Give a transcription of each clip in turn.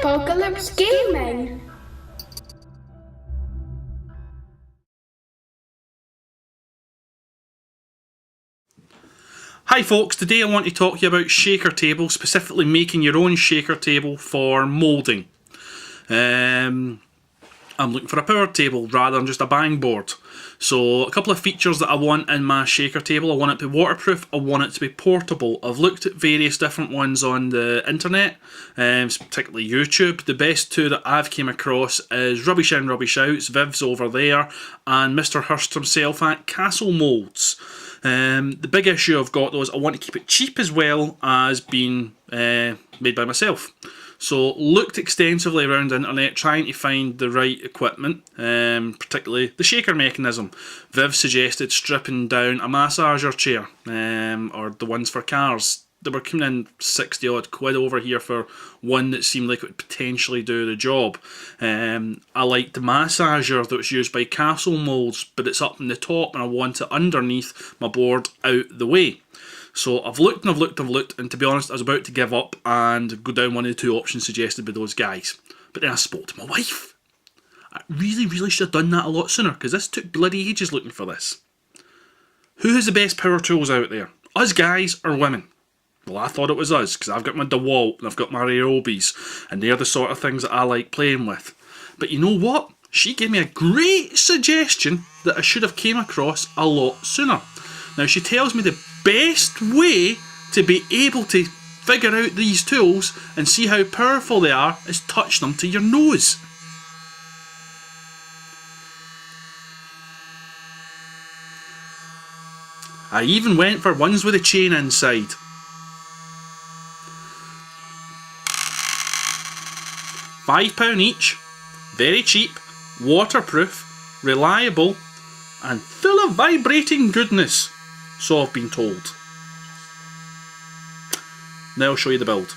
Apocalypse Gaming. Hi folks, today I want to talk to you about shaker tables, specifically making your own shaker table for moulding. I'm looking for a power table rather than just a bang board. So a couple of features that I want in my shaker table. I want it to be waterproof, I want it to be portable. I've looked at various different ones on the internet, particularly YouTube. The best two that I've came across is Rubbish In, Rubbish Out's, Viv's over there, and Mr. Hurst himself at Castle Moulds. The big issue I've got though is I want to keep it cheap as well as being made by myself. So looked extensively around the internet trying to find the right equipment, particularly the shaker mechanism. Viv suggested stripping down a massager chair, or the ones for cars. They were coming in 60 odd quid over here for one that seemed like it would potentially do the job. I liked the massager that was used by Castle Moulds, but it's up in the top and I want it underneath my board out the way. So I've looked and I've looked and I've looked, and to be honest I was about to give up and go down one of the two options suggested by those guys. But then I spoke to my wife. I really should have done that a lot sooner, because this took bloody ages looking for this. Who has the best power tools out there? Us guys or women? Well, I thought it was us, because I've got my DeWalt and I've got my Ryobi's, and they're the sort of things that I like playing with. But you know what? She gave me a great suggestion that I should have came across a lot sooner. Now she tells me the best way to be able to figure out these tools and see how powerful they are is touch them to your nose. I even went for ones with a chain inside. £5 each, very cheap, waterproof, reliable, and full of vibrating goodness. So I've been told. Now I'll show you the build.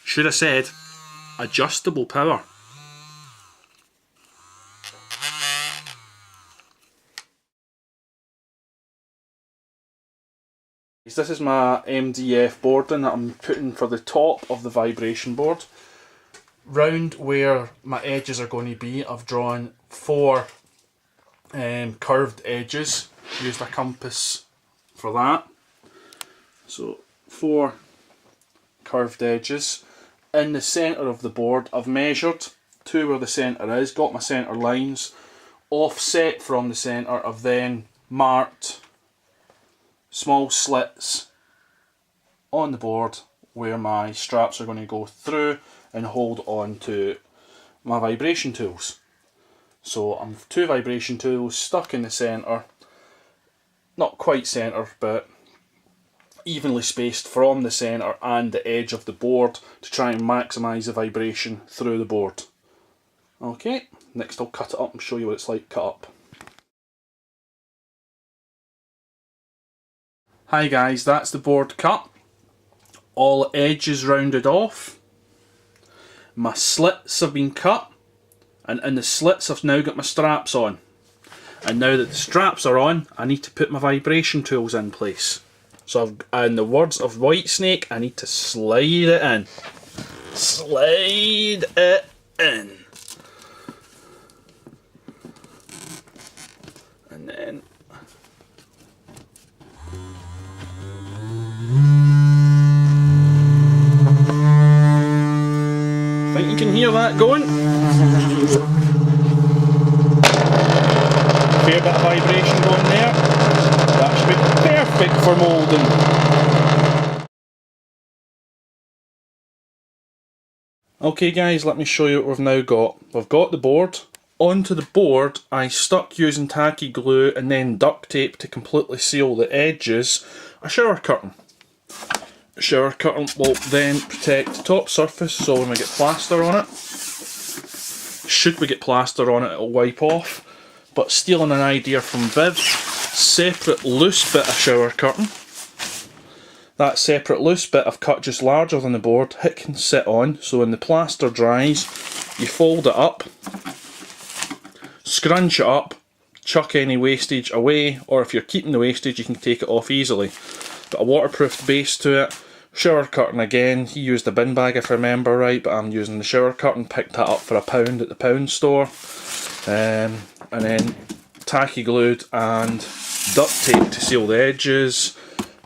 Should have said adjustable power. This is my MDF boarding that I'm putting for the top of the vibration board. Round where my edges are going to be, I've drawn 4 curved edges. Used a compass for that. So 4 curved edges. In the centre of the board I've measured to where the centre is, got my centre lines. Offset from the centre I've then marked small slits on the board where my straps are going to go through and hold on to my vibration tools. So I've 2 vibration tools stuck in the centre, not quite centre but evenly spaced from the centre and the edge of the board to try and maximise the vibration through the board. Okay, next I'll cut it up and show you what it's like cut up. Hi guys, that's the board cut. All edges rounded off. My slits have been cut, and in the slits I've now got my straps on. And now that the straps are on, I need to put my vibration tools in place. So in the words of Whitesnake, I need to slide it in. Slide it in. And then think you can hear that going? Fair bit of vibration going there. That should be perfect for moulding. Okay guys, let me show you what we've now got. We've got the board. Onto the board I stuck using tacky glue and then duct tape to completely seal the edges a shower curtain. The shower curtain will then protect the top surface, so when we get plaster on it, should we get plaster on it, it'll wipe off. But stealing an idea from Viv, separate loose bit of shower curtain. That separate loose bit I've cut just larger than the board. It can sit on, so when the plaster dries, you fold it up, scrunch it up, chuck any wastage away, or if you're keeping the wastage you can take it off easily. But a waterproof base to it, Shower curtain again, he used a bin bag if I remember right, but I'm using the shower curtain, picked that up for £1 at the pound store. And then tacky glued and duct tape to seal the edges.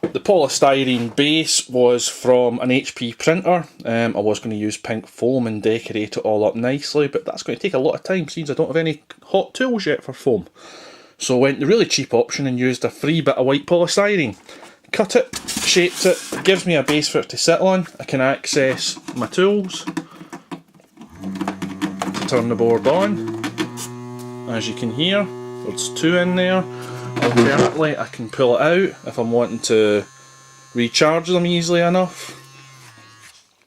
The polystyrene base was from an HP printer. I was going to use pink foam and decorate it all up nicely, but that's going to take a lot of time since I don't have any hot tools yet for foam. So I went the really cheap option and used a free bit of white polystyrene. Cut it, shaped it, gives me a base for it to sit on. I can access my tools to turn the board on. As you can hear, there's 2 in there. Alternately, I can pull it out if I'm wanting to recharge them easily enough.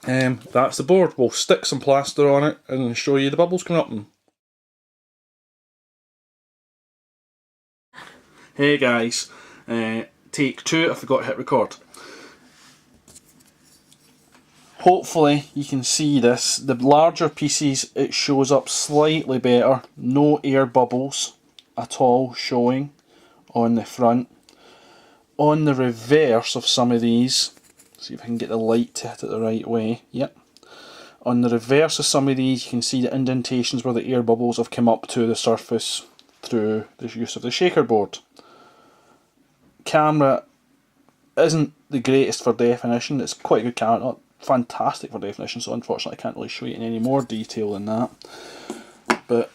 That's the board. We'll stick some plaster on it and show you the bubbles coming up. Hey guys, take 2, I forgot to hit record. Hopefully you can see this. The larger pieces, it shows up slightly better. No air bubbles at all showing on the front. On the reverse of some of these, see if I can get the light to hit it the right way. Yep. On the reverse of some of these, you can see the indentations where the air bubbles have come up to the surface through the use of the shaker board. Camera isn't the greatest for definition. It's quite a good camera, not fantastic for definition, so unfortunately I can't really show you in any more detail than that. But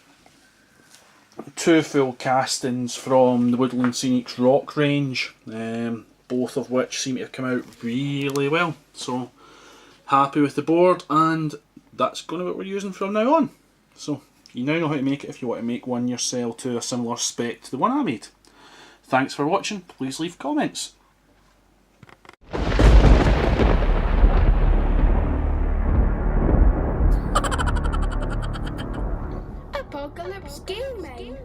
2 full castings from the Woodland Scenics Rock range, both of which seem to have come out really well. So happy with the board, and that's going to be what we're using from now on. So you now know how to make it if you want to make one yourself to a similar spec to the one I made. Thanks for watching, please leave comments. Apocalypse Gaming.